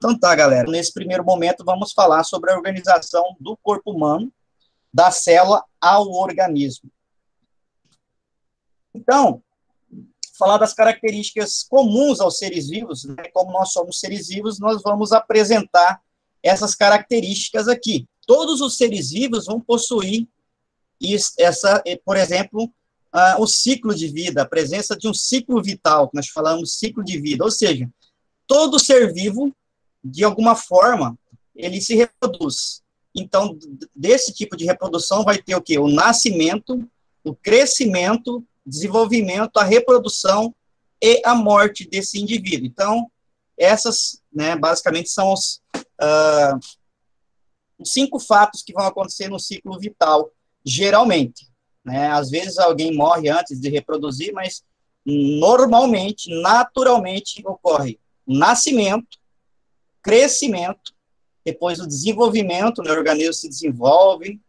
Então tá, galera, nesse primeiro momento vamos falar sobre a organização do corpo humano, da célula ao organismo. Então, falar das características comuns aos seres vivos, né? Como nós somos seres vivos, nós vamos apresentar essas características aqui. Todos os seres vivos vão possuir por exemplo, o ciclo de vida, a presença de um ciclo vital, que nós falamos ciclo de vida, ou seja, todo ser vivo, de alguma forma, ele se reproduz. Então, desse tipo de reprodução vai ter o quê? O nascimento, o crescimento, desenvolvimento, a reprodução e a morte desse indivíduo. Então, essas, né, basicamente, são os 5 fatos que vão acontecer no ciclo vital, geralmente. Né? Às vezes alguém morre antes de reproduzir, mas normalmente, naturalmente, ocorre o nascimento, crescimento, depois o desenvolvimento, né, o organismo se desenvolve,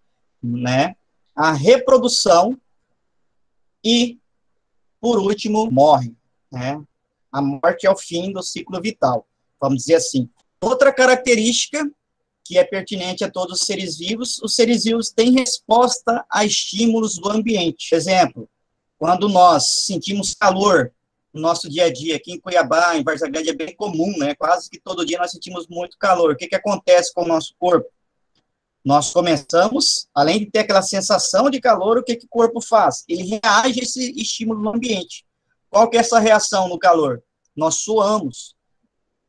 né, a reprodução e, por último, morre. Né? A morte é o fim do ciclo vital, vamos dizer assim. Outra característica que é pertinente a todos os seres vivos têm resposta a estímulos do ambiente. Por exemplo, quando nós sentimos calor no nosso dia a dia, aqui em Cuiabá, em Várzea Grande, é bem comum, né? Quase que todo dia nós sentimos muito calor. O que acontece com o nosso corpo? Nós começamos, além de ter aquela sensação de calor, o que o corpo faz? Ele reage a esse estímulo no ambiente. Qual que é essa reação no calor? Nós suamos.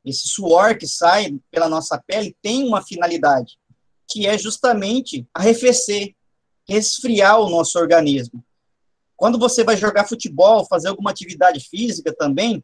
Esse suor que sai pela nossa pele tem uma finalidade, que é justamente arrefecer, resfriar o nosso organismo. Quando você vai jogar futebol, fazer alguma atividade física também,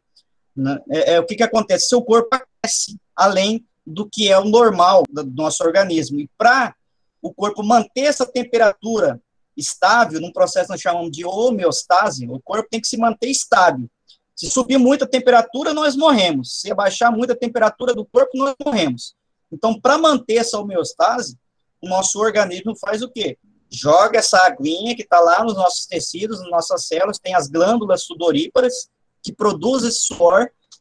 né, o que acontece? Seu corpo aquece, além do que é o normal do nosso organismo. E para o corpo manter essa temperatura estável, num processo que nós chamamos de homeostase, o corpo tem que se manter estável. Se subir muito a temperatura, nós morremos. Se abaixar muito a temperatura do corpo, nós morremos. Então, para manter essa homeostase, o nosso organismo faz o quê? Joga essa aguinha que está lá nos nossos tecidos, nas nossas células, tem as glândulas sudoríparas que produzem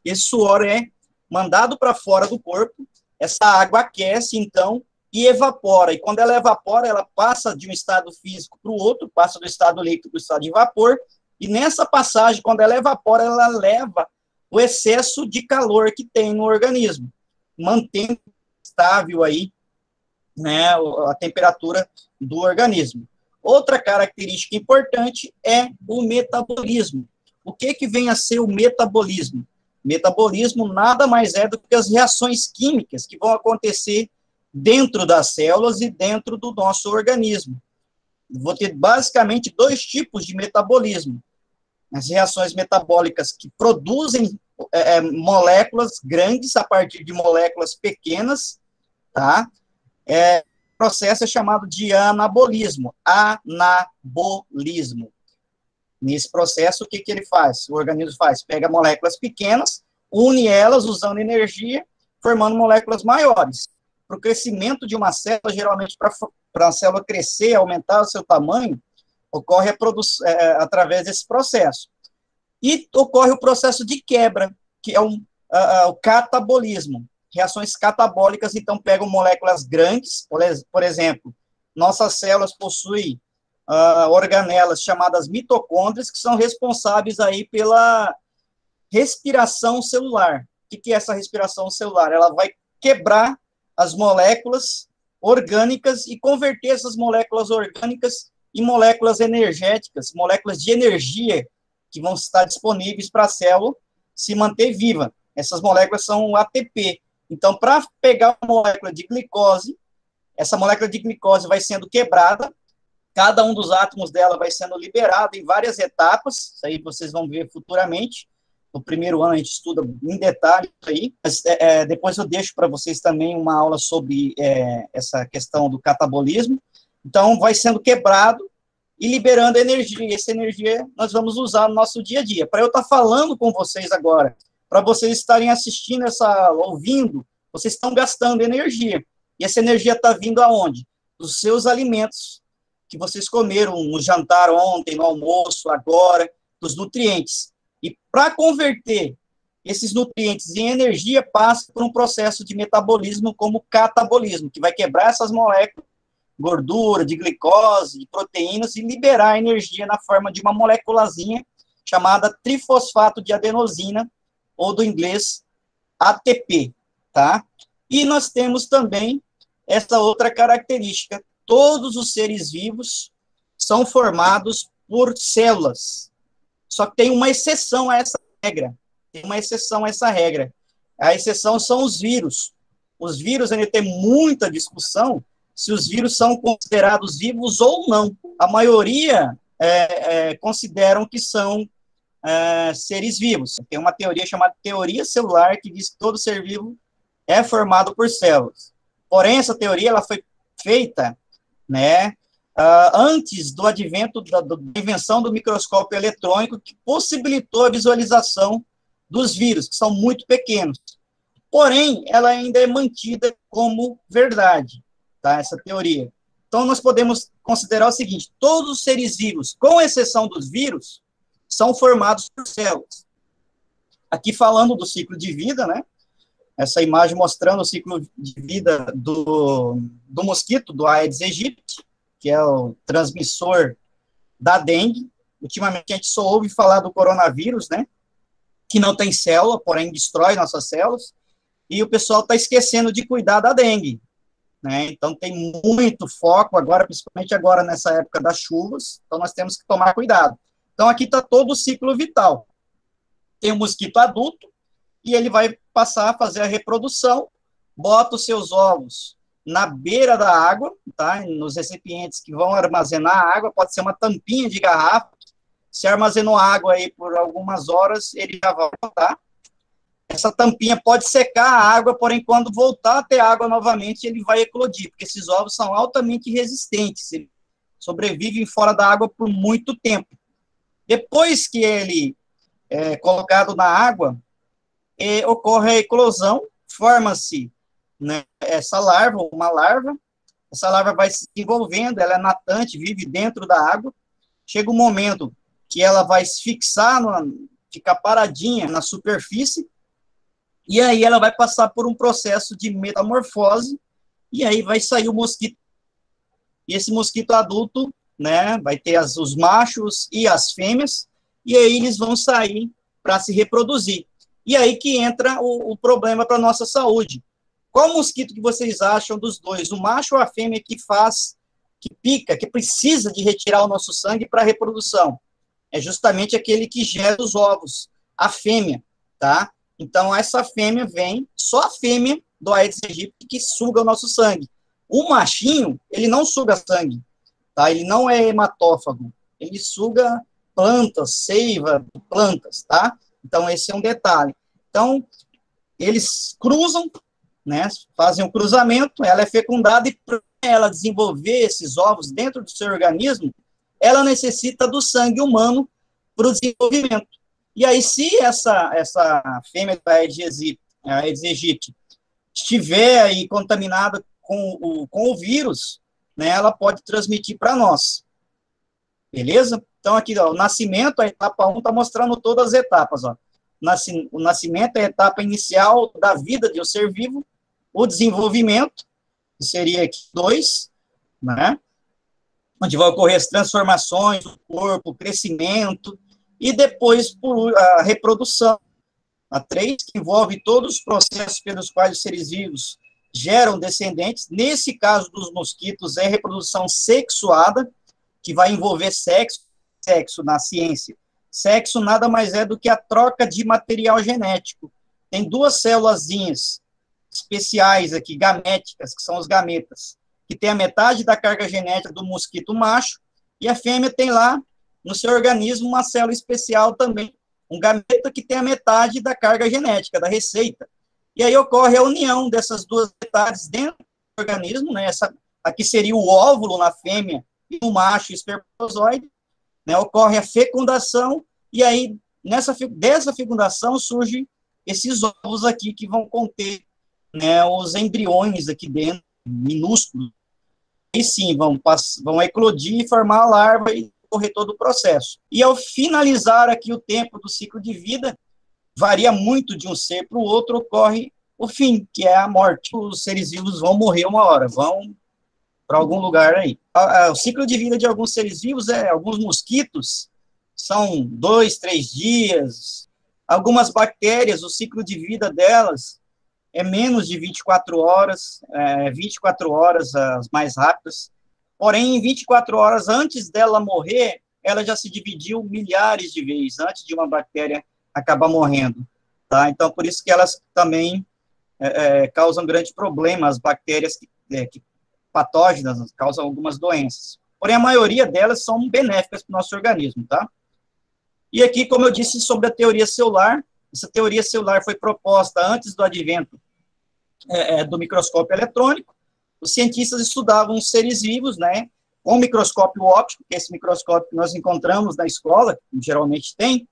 esse suor é mandado para fora do corpo, essa água aquece, então, e evapora. E quando ela evapora, ela passa de um estado físico para o outro, passa do estado líquido para o estado de vapor, e nessa passagem, quando ela evapora, ela leva o excesso de calor que tem no organismo, mantendo estável aí, né, a temperatura do organismo. Outra característica importante é o metabolismo. O que vem a ser o metabolismo? Metabolismo nada mais é do que as reações químicas que vão acontecer dentro das células e dentro do nosso organismo. Vou ter basicamente 2 tipos de metabolismo. As reações metabólicas que produzem moléculas grandes a partir de moléculas pequenas, tá? O processo é chamado de anabolismo. Anabolismo. Nesse processo, o que ele faz? O organismo faz? Pega moléculas pequenas, une elas usando energia, formando moléculas maiores. Para o crescimento de uma célula, geralmente para a célula crescer, aumentar o seu tamanho, ocorre através desse processo. E ocorre o processo de quebra, que é o catabolismo. Reações catabólicas, então, pegam moléculas grandes, por exemplo, nossas células possuem organelas chamadas mitocôndrias, que são responsáveis aí pela respiração celular. O que é essa respiração celular? Ela vai quebrar as moléculas orgânicas e converter essas moléculas orgânicas em moléculas energéticas, moléculas de energia que vão estar disponíveis para a célula se manter viva. Essas moléculas são o ATP. Então, para pegar uma molécula de glicose, essa molécula de glicose vai sendo quebrada, cada um dos átomos dela vai sendo liberado em várias etapas, isso aí vocês vão ver futuramente. No primeiro ano a gente estuda em detalhe isso aí, mas depois eu deixo para vocês também uma aula sobre essa questão do catabolismo. Então, vai sendo quebrado e liberando energia, e essa energia nós vamos usar no nosso dia a dia. Para eu estar falando com vocês agora, para vocês estarem assistindo ouvindo, vocês estão gastando energia. E essa energia está vindo aonde? Dos seus alimentos que vocês comeram no jantar ontem, no almoço, agora, dos nutrientes. E para converter esses nutrientes e energia passam por um processo de metabolismo como catabolismo, que vai quebrar essas moléculas, gordura, de glicose, de proteínas, e liberar energia na forma de uma moléculazinha chamada trifosfato de adenosina, ou do inglês ATP, tá? E nós temos também essa outra característica: todos os seres vivos são formados por células. Só que tem uma exceção a essa regra. Tem uma exceção a essa regra. A exceção são os vírus. Os vírus, ainda tem muita discussão se os vírus são considerados vivos ou não. A maioria consideram que são seres vivos. Tem uma teoria chamada teoria celular, que diz que todo ser vivo é formado por células. Porém, essa teoria ela foi feita, né, antes do advento da invenção do microscópio eletrônico, que possibilitou a visualização dos vírus, que são muito pequenos. Porém, ela ainda é mantida como verdade, tá, essa teoria. Então, nós podemos considerar o seguinte: todos os seres vivos, com exceção dos vírus, são formados por células. Aqui falando do ciclo de vida, né? Essa imagem mostrando o ciclo de vida do mosquito, do Aedes aegypti, que é o transmissor da dengue. Ultimamente a gente só ouve falar do coronavírus, né? Que não tem célula, porém destrói nossas células. E o pessoal está esquecendo de cuidar da dengue, né? Então tem muito foco agora, principalmente agora nessa época das chuvas. Então nós temos que tomar cuidado. Então, aqui está todo o ciclo vital. Tem o mosquito adulto, e ele vai passar a fazer a reprodução, bota os seus ovos na beira da água, tá? Nos recipientes que vão armazenar a água, pode ser uma tampinha de garrafa. Se armazenou água aí por algumas horas, ele já vai voltar. Essa tampinha pode secar a água, porém, quando voltar a ter água novamente, ele vai eclodir, porque esses ovos são altamente resistentes, eles sobrevivem fora da água por muito tempo. Depois que ele é colocado na água, ocorre a eclosão, forma-se, né, essa larva vai se desenvolvendo, ela é natante, vive dentro da água, chega um momento que ela vai se fixar, ficar paradinha na superfície, e aí ela vai passar por um processo de metamorfose, e aí vai sair o mosquito. E esse mosquito adulto, né, vai ter os machos e as fêmeas, e aí eles vão sair para se reproduzir. E aí que entra o problema para a nossa saúde. Qual mosquito que vocês acham dos dois? O macho ou a fêmea que pica, que precisa de retirar o nosso sangue para a reprodução? É justamente aquele que gera os ovos, a fêmea, tá? Então, essa fêmea só a fêmea do Aedes aegypti que suga o nosso sangue. O machinho, ele não suga sangue, tá? Ele não é hematófago, ele suga plantas, seiva plantas, tá? Então, esse é um detalhe. Então, eles cruzam, né, fazem um cruzamento, ela é fecundada, e para ela desenvolver esses ovos dentro do seu organismo, ela necessita do sangue humano para o desenvolvimento. E aí, se essa fêmea da Aedes aegypti estiver aí contaminada com o vírus, né, ela pode transmitir para nós. Beleza? Então, aqui, ó, o nascimento, a etapa 1 está mostrando todas as etapas. Ó. O nascimento é a etapa inicial da vida de um ser vivo, o desenvolvimento, que seria aqui 2, né? Onde vai ocorrer as transformações do corpo, o crescimento, e depois por a reprodução. A 3, que envolve todos os processos pelos quais os seres vivos geram descendentes. Nesse caso dos mosquitos, é reprodução sexuada, que vai envolver sexo na ciência. Sexo nada mais é do que a troca de material genético. Tem 2 célulazinhas especiais aqui, gaméticas, que são os gametas, que tem a metade da carga genética do mosquito macho, e a fêmea tem lá no seu organismo uma célula especial também, um gameta que tem a metade da carga genética, da receita. E aí ocorre a união dessas 2 metades dentro do organismo, né? Aqui seria o óvulo na fêmea e o macho espermatozoide, né? Ocorre a fecundação, e aí dessa fecundação surgem esses ovos aqui que vão conter, né, os embriões aqui dentro, minúsculos. E sim, vão eclodir, formar a larva e correr todo o processo. E ao finalizar aqui o tempo do ciclo de vida, varia muito de um ser para o outro, ocorre o fim, que é a morte. Os seres vivos vão morrer uma hora, vão para algum lugar aí. O ciclo de vida de alguns seres vivos alguns mosquitos são 2, 3 dias. Algumas bactérias, o ciclo de vida delas é menos de 24 horas, 24 horas as mais rápidas. Porém, em 24 horas antes dela morrer, ela já se dividiu milhares de vezes antes de uma bactéria acabar morrendo. Tá? Então, por isso que elas também causam grande problema, as bactérias patógenas causam algumas doenças. Porém, a maioria delas são benéficas para o nosso organismo, tá? E aqui, como eu disse sobre a teoria celular, essa teoria celular foi proposta antes do advento do microscópio eletrônico. Os cientistas estudavam os seres vivos, né, com microscópio óptico, que é esse microscópio que nós encontramos na escola, que geralmente tem,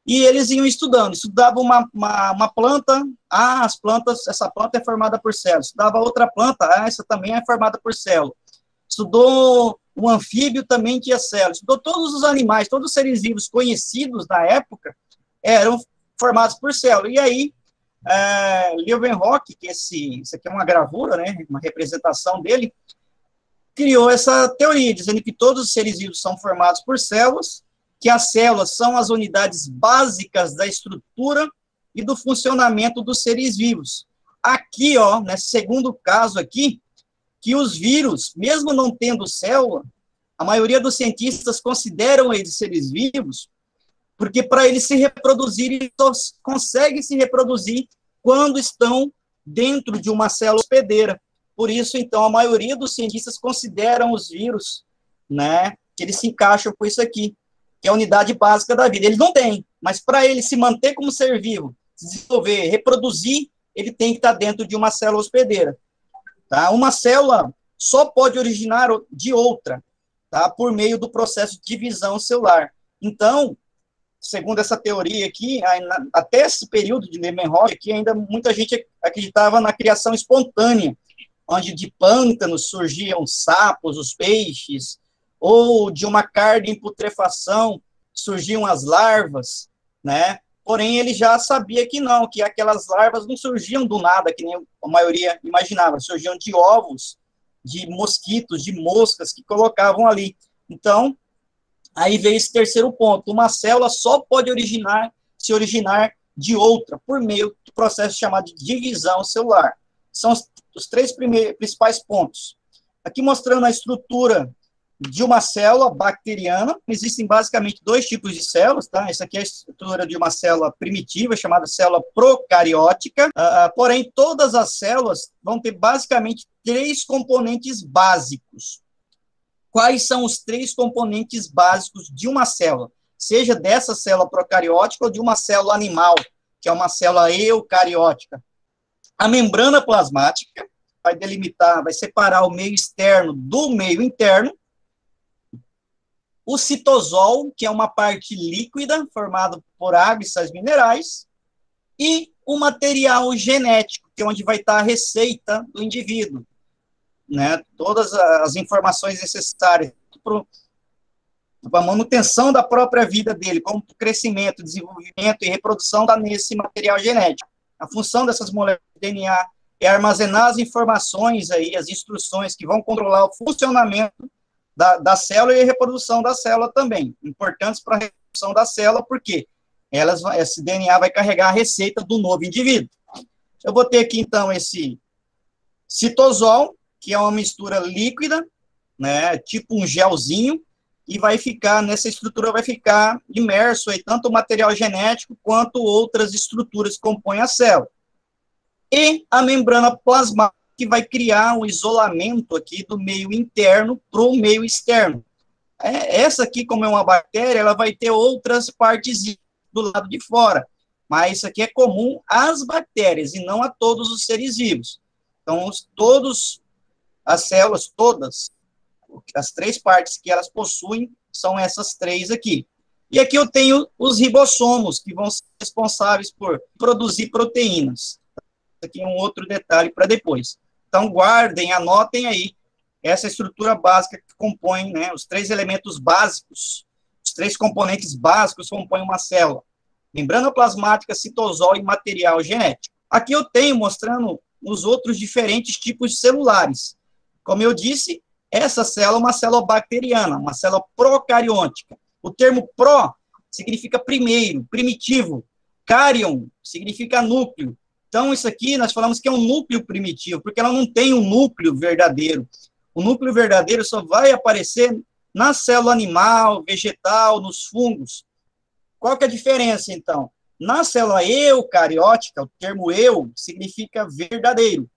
e eles iam estudavam uma planta, essa planta é formada por células, estudava outra planta, essa também é formada por células, estudou um anfíbio, também tinha células, estudou todos os animais, todos os seres vivos conhecidos na época, eram formados por células, e aí, Leeuwenhoek, que isso aqui é uma gravura, né, uma representação dele, criou essa teoria, dizendo que todos os seres vivos são formados por células, que as células são as unidades básicas da estrutura e do funcionamento dos seres vivos. Aqui, ó, nesse segundo caso aqui, que os vírus, mesmo não tendo célula, a maioria dos cientistas consideram eles seres vivos, porque para eles se reproduzirem, eles só conseguem se reproduzir quando estão dentro de uma célula hospedeira. Por isso, então, a maioria dos cientistas consideram os vírus, né, que eles se encaixam com isso aqui, que é a unidade básica da vida. Eles não têm, mas para ele se manter como ser vivo, se desenvolver, reproduzir, ele tem que estar dentro de uma célula hospedeira. Tá? Uma célula só pode originar de outra, tá? Por meio do processo de divisão celular. Então, segundo essa teoria aqui, até esse período de Leeuwenhoek, aqui ainda muita gente acreditava na criação espontânea, onde de pântanos surgiam sapos, os peixes, ou de uma carne em putrefação surgiam as larvas, né? Porém, ele já sabia que não, que aquelas larvas não surgiam do nada, que nem a maioria imaginava, surgiam de ovos, de mosquitos, de moscas que colocavam ali. Então, aí veio esse terceiro ponto, uma célula só pode se originar de outra, por meio do processo chamado de divisão celular. São os três principais pontos. Aqui mostrando a estrutura de uma célula bacteriana. Existem basicamente dois tipos de células, tá? Essa aqui é a estrutura de uma célula primitiva, chamada célula procariótica, porém, todas as células vão ter basicamente três componentes básicos. Quais são os três componentes básicos de uma célula? Seja dessa célula procariótica ou de uma célula animal, que é uma célula eucariótica. A membrana plasmática vai delimitar, vai separar o meio externo do meio interno. O citosol, que é uma parte líquida, formado por água e sais minerais, e o material genético, que é onde vai estar a receita do indivíduo, né? Todas as informações necessárias para a manutenção da própria vida dele, como crescimento, desenvolvimento e reprodução, está nesse material genético. A função dessas moléculas de DNA é armazenar as informações aí, as instruções que vão controlar o funcionamento da célula e a reprodução da célula também, importantes para a reprodução da célula, porque esse DNA vai carregar a receita do novo indivíduo. Eu vou ter aqui, então, esse citosol, que é uma mistura líquida, né, tipo um gelzinho, e vai ficar, nessa estrutura vai ficar imerso aí tanto o material genético quanto outras estruturas que compõem a célula. E a membrana plasmática, que vai criar um isolamento aqui do meio interno para o meio externo. Essa aqui, como é uma bactéria, ela vai ter outras partes do lado de fora, mas isso aqui é comum às bactérias e não a todos os seres vivos. Então, as células, todas, as três partes que elas possuem, são essas três aqui. E aqui eu tenho os ribossomos, que vão ser responsáveis por produzir proteínas. Aqui é um outro detalhe para depois. Então, guardem, anotem aí essa estrutura básica que compõe, né, os três elementos básicos, os três componentes básicos que compõem uma célula. membrana plasmática, citosol e material genético. Aqui eu tenho mostrando os outros diferentes tipos celulares. Como eu disse, essa célula é uma célula bacteriana, uma célula procariôtica. O termo pró significa primeiro, primitivo. Carion significa núcleo. Então, isso aqui nós falamos que é um núcleo primitivo, porque ela não tem um núcleo verdadeiro. O núcleo verdadeiro só vai aparecer na célula animal, vegetal, nos fungos. Qual que é a diferença, então? Na célula eucariótica, o termo eu significa verdadeiro.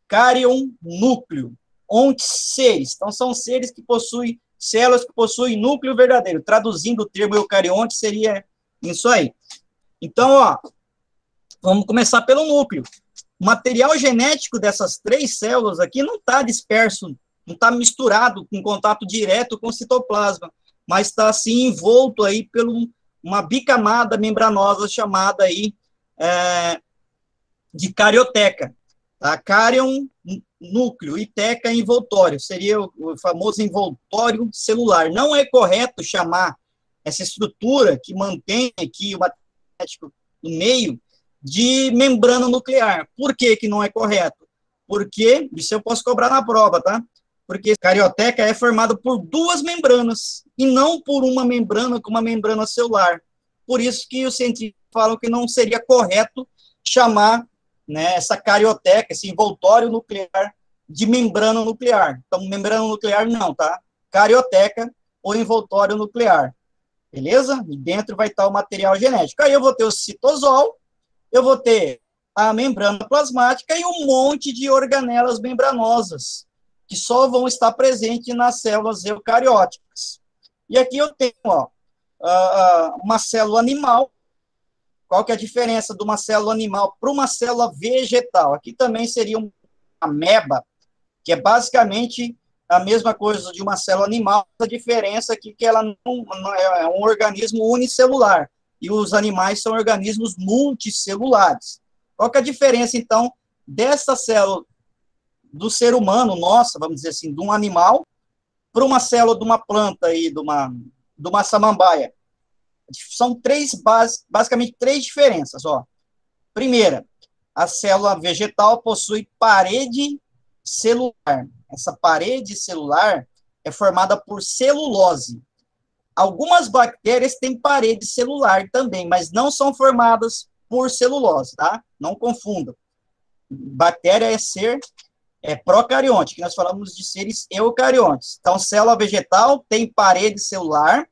Carion, núcleo. Ontes, seres. Então, são seres que possuem, células que possuem núcleo verdadeiro. Traduzindo o termo eucarionte, seria isso aí. Então, ó, vamos começar pelo núcleo. O material genético dessas 3 células aqui não está disperso, não está misturado, em contato direto com o citoplasma, mas está, assim, envolto aí por uma bicamada membranosa chamada aí de carioteca. Tá? Carion, núcleo, e teca, envoltório. Seria o famoso envoltório celular. Não é correto chamar essa estrutura que mantém aqui o material genético no meio de membrana nuclear. Por que que não é correto? Porque, isso eu posso cobrar na prova, tá? Porque a carioteca é formada por 2 membranas, e não por uma membrana como uma membrana celular. Por isso que os cientistas falam que não seria correto chamar, né, essa carioteca, esse envoltório nuclear, de membrana nuclear. Então, membrana nuclear não, tá? Carioteca ou envoltório nuclear. Beleza? E dentro vai estar o material genético. Aí eu vou ter o citosol, eu vou ter a membrana plasmática e um monte de organelas membranosas, que só vão estar presentes nas células eucarióticas. E aqui eu tenho, ó, uma célula animal. Qual que é a diferença de uma célula animal para uma célula vegetal? Aqui também seria uma ameba, que é basicamente a mesma coisa de uma célula animal. A diferença aqui é que ela não é um organismo unicelular, e os animais são organismos multicelulares. Qual que é a diferença, então, dessa célula do ser humano, nossa, vamos dizer assim, de um animal, para uma célula de uma planta aí, de uma samambaia? São basicamente 3 diferenças, ó. Primeira, a célula vegetal possui parede celular. Essa parede celular é formada por celulose. Algumas bactérias têm parede celular também, mas não são formadas por celulose, tá? Não confundam. Bactéria é procarionte, que nós falamos de seres eucariontes. Então, célula vegetal tem parede celular,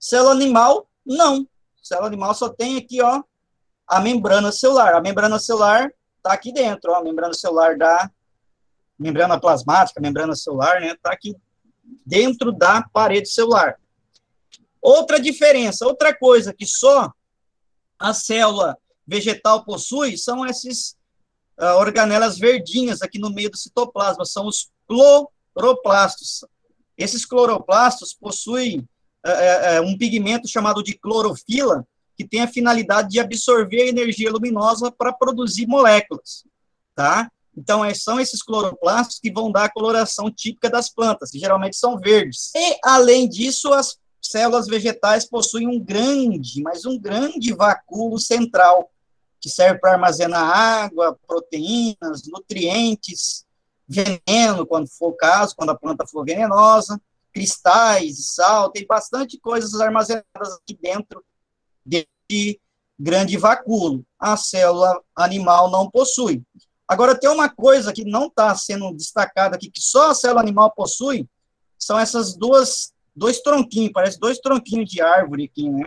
célula animal, não. Célula animal só tem aqui, ó, a membrana celular. A membrana celular está aqui dentro, ó, a membrana celular da membrana plasmática, membrana celular, né, está aqui dentro da parede celular. Outra diferença, outra coisa que só a célula vegetal possui são esses organelas verdinhas aqui no meio do citoplasma, são os cloroplastos. Esses cloroplastos possuem um pigmento chamado de clorofila, que tem a finalidade de absorver a energia luminosa para produzir moléculas, tá? Então, são esses cloroplastos que vão dar a coloração típica das plantas, que geralmente são verdes. E, além disso, as células vegetais possuem um grande vacúolo central, que serve para armazenar água, proteínas, nutrientes, veneno, quando for o caso, quando a planta for venenosa, cristais de sal, tem bastante coisas armazenadas aqui dentro desse grande vacúolo. A célula animal não possui. Agora, tem uma coisa que não está sendo destacada aqui, que só a célula animal possui, são essas dois tronquinhos, parece 2 tronquinhos de árvore aqui, né?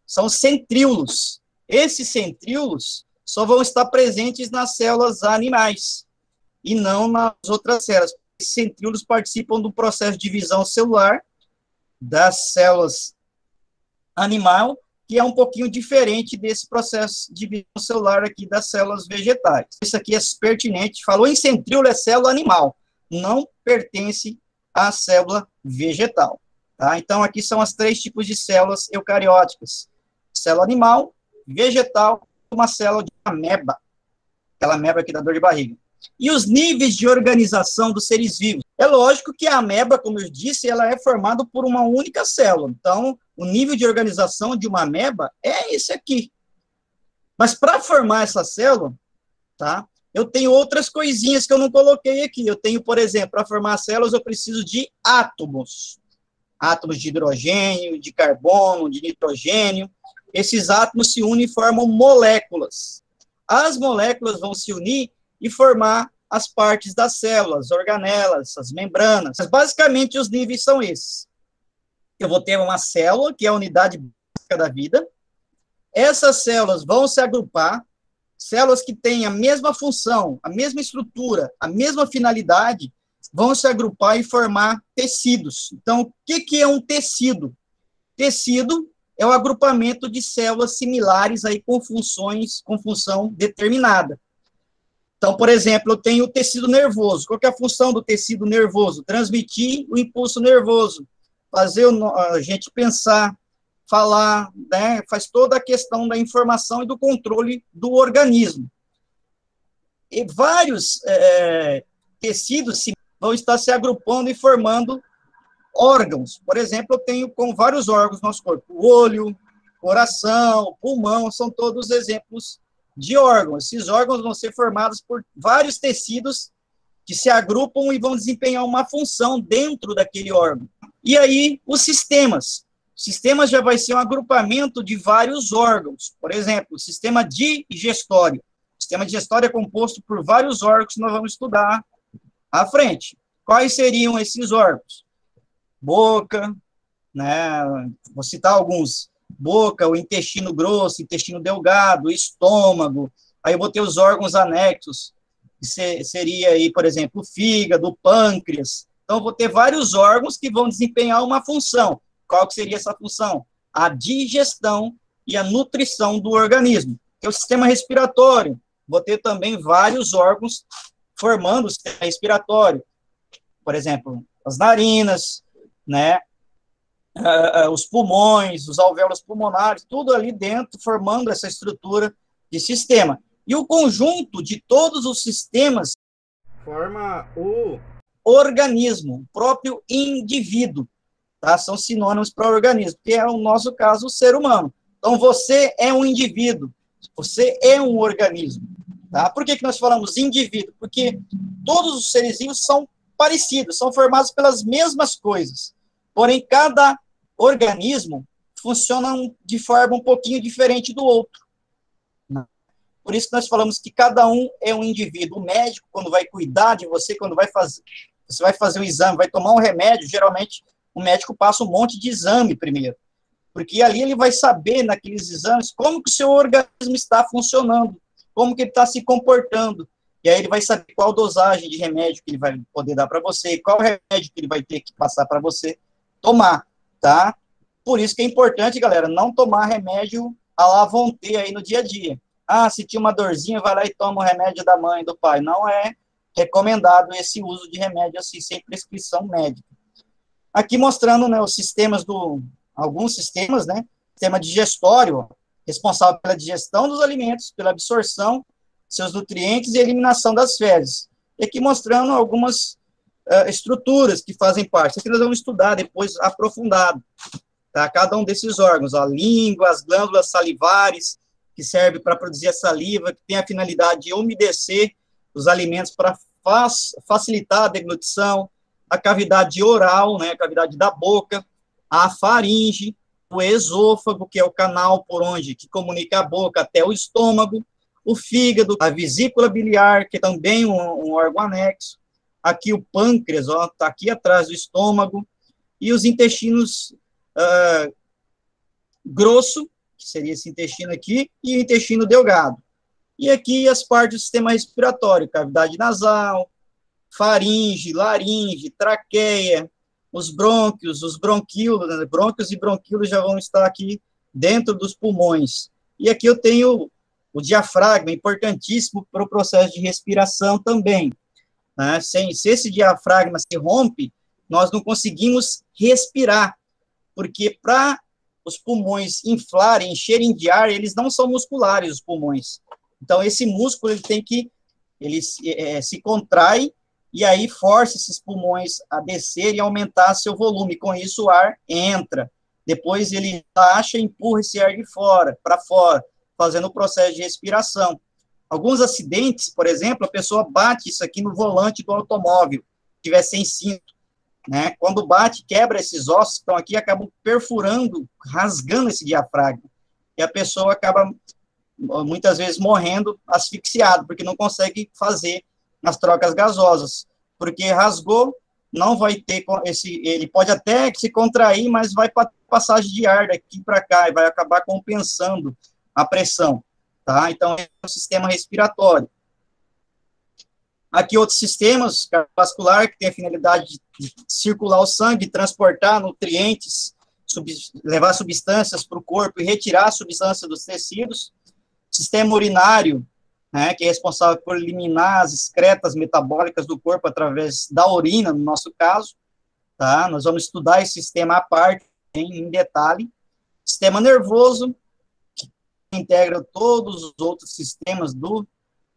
São centríolos. Esses centríolos só vão estar presentes nas células animais e não nas outras células. Esses centríolos participam do processo de divisão celular das células animal, que é um pouquinho diferente desse processo de divisão celular aqui das células vegetais. Isso aqui é pertinente. Falou em centríolo, é célula animal, não pertence à célula vegetal. Tá? Então, aqui são os 3 tipos de células eucarióticas: célula animal, vegetal, uma célula de ameba, aquela ameba que dá dor de barriga. E os níveis de organização dos seres vivos? É lógico que a ameba, como eu disse, ela é formada por uma única célula. Então, o nível de organização de uma ameba é esse aqui. Mas para formar essa célula, tá? Eu tenho outras coisinhas que eu não coloquei aqui. Eu tenho, por exemplo, para formar células, eu preciso de átomos. Átomos de hidrogênio, de carbono, de nitrogênio. Esses átomos se unem e formam moléculas. As moléculas vão se unir e formar as partes das células, organelas, as membranas. Mas, basicamente, os níveis são esses. Eu vou ter uma célula, que é a unidade básica da vida. Essas células vão se agrupar, células que têm a mesma função, a mesma estrutura, a mesma finalidade, vão se agrupar e formar tecidos. Então, o que é um tecido? Tecido é o agrupamento de células similares aí com função determinada. Então, por exemplo, eu tenho o tecido nervoso. Qual que é a função do tecido nervoso? Transmitir o impulso nervoso, fazer a gente pensar, falar, né? Faz toda a questão da informação e do controle do organismo. E vários tecidos vão estar se agrupando e formando órgãos. Por exemplo, eu tenho com vários órgãos no nosso corpo. O olho, coração, pulmão, são todos exemplos de órgãos. Esses órgãos vão ser formados por vários tecidos que se agrupam e vão desempenhar uma função dentro daquele órgão. E aí, os sistemas. O sistema já vai ser um agrupamento de vários órgãos. Por exemplo, o sistema digestório. O sistema digestório é composto por vários órgãos que nós vamos estudar à frente. Quais seriam esses órgãos? Boca, né? Vou citar alguns. Boca, o intestino grosso, intestino delgado, estômago. Aí eu vou ter os órgãos anexos, que seria aí, por exemplo, o fígado, o pâncreas. Então, eu vou ter vários órgãos que vão desempenhar uma função. Qual que seria essa função? A digestão e a nutrição do organismo. Que é o sistema respiratório. Vou ter também vários órgãos formando o sistema respiratório. Por exemplo, as narinas, né? Os pulmões, os alvéolos pulmonares, tudo ali dentro, formando essa estrutura de sistema. E o conjunto de todos os sistemas forma o organismo, o próprio indivíduo, tá? São sinônimos para organismo, que é o nosso caso, o ser humano. Então, você é um indivíduo, você é um organismo, tá? Por que nós falamos indivíduo? Porque todos os seres vivos são parecidos, são formados pelas mesmas coisas, porém, cada organismo funciona de forma um pouquinho diferente do outro. Por isso que nós falamos que cada um é um indivíduo. O médico, quando vai cuidar de você, quando você vai fazer um exame, vai tomar um remédio, geralmente o médico passa um monte de exame primeiro, porque ali ele vai saber, naqueles exames, como que o seu organismo está funcionando, como que ele está se comportando, e aí ele vai saber qual dosagem de remédio que ele vai poder dar para você, qual remédio que ele vai ter que passar para você tomar, tá? Por isso que é importante, galera, não tomar remédio à la vontade aí no dia a dia. Ah, se tinha uma dorzinha, vai lá e toma o remédio da mãe, do pai. Não é recomendado esse uso de remédio assim, sem prescrição médica. Aqui mostrando, né, os sistemas alguns sistemas, né? Sistema digestório, responsável pela digestão dos alimentos, pela absorção de seus nutrientes e eliminação das fezes. E aqui mostrando algumas estruturas que fazem parte. Isso aqui nós vamos estudar depois aprofundado, tá? Cada um desses órgãos, a língua, as glândulas salivares, que serve para produzir a saliva, que tem a finalidade de umedecer os alimentos para facilitar a deglutição, a cavidade oral, né, a cavidade da boca, a faringe, o esôfago, que é o canal por onde que comunica a boca até o estômago, o fígado, a vesícula biliar, que é também um órgão anexo, aqui o pâncreas, ó, está aqui atrás do estômago, e os intestinos grosso, que seria esse intestino aqui, e o intestino delgado. E aqui as partes do sistema respiratório, cavidade nasal, faringe, laringe, traqueia, os brônquios, os bronquíolos, né? Brônquios e bronquíolos já vão estar aqui dentro dos pulmões. E aqui eu tenho o diafragma, importantíssimo para o processo de respiração também. Né? Se esse diafragma se rompe, nós não conseguimos respirar, porque para os pulmões inflarem, encherem de ar, eles não são musculares, os pulmões. Então, esse músculo, ele se contrai, e aí força esses pulmões a descer e aumentar seu volume. Com isso, o ar entra. Depois, ele baixa e empurra esse ar de fora, para fora. fazendo o processo de respiração. Alguns acidentes, por exemplo, a pessoa bate isso aqui no volante do automóvel, se tiver sem cinto, né? Quando bate, quebra esses ossos que estão aqui, acabam perfurando, rasgando esse diafragma. E a pessoa acaba, muitas vezes, morrendo asfixiado, porque não consegue fazer as trocas gasosas. Porque rasgou, não vai ter ele pode até se contrair, mas vai para passagem de ar daqui para cá, e vai acabar compensando a pressão, tá? Então, é o sistema respiratório. Aqui outros sistemas, cardiovascular, que tem a finalidade de circular o sangue, transportar nutrientes, levar substâncias para o corpo e retirar a substância dos tecidos. Sistema urinário, né, que é responsável por eliminar as excretas metabólicas do corpo através da urina, no nosso caso, tá? Nós vamos estudar esse sistema à parte, em detalhe. Sistema nervoso, que integra todos os outros sistemas do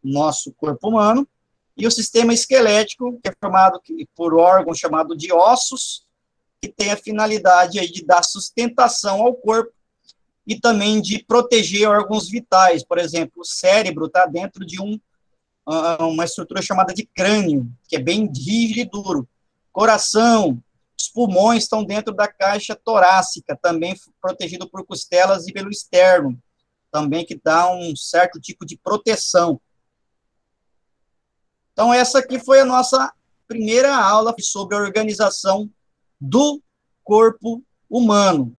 nosso corpo humano. E o sistema esquelético, que é formado por órgãos chamados de ossos, que tem a finalidade aí de dar sustentação ao corpo e também de proteger órgãos vitais. Por exemplo, o cérebro está dentro de uma estrutura chamada de crânio, que é bem rígido e duro. Coração, os pulmões estão dentro da caixa torácica, também protegido por costelas e pelo externo, também que dá um certo tipo de proteção. Então, essa aqui foi a nossa primeira aula sobre a organização do corpo humano.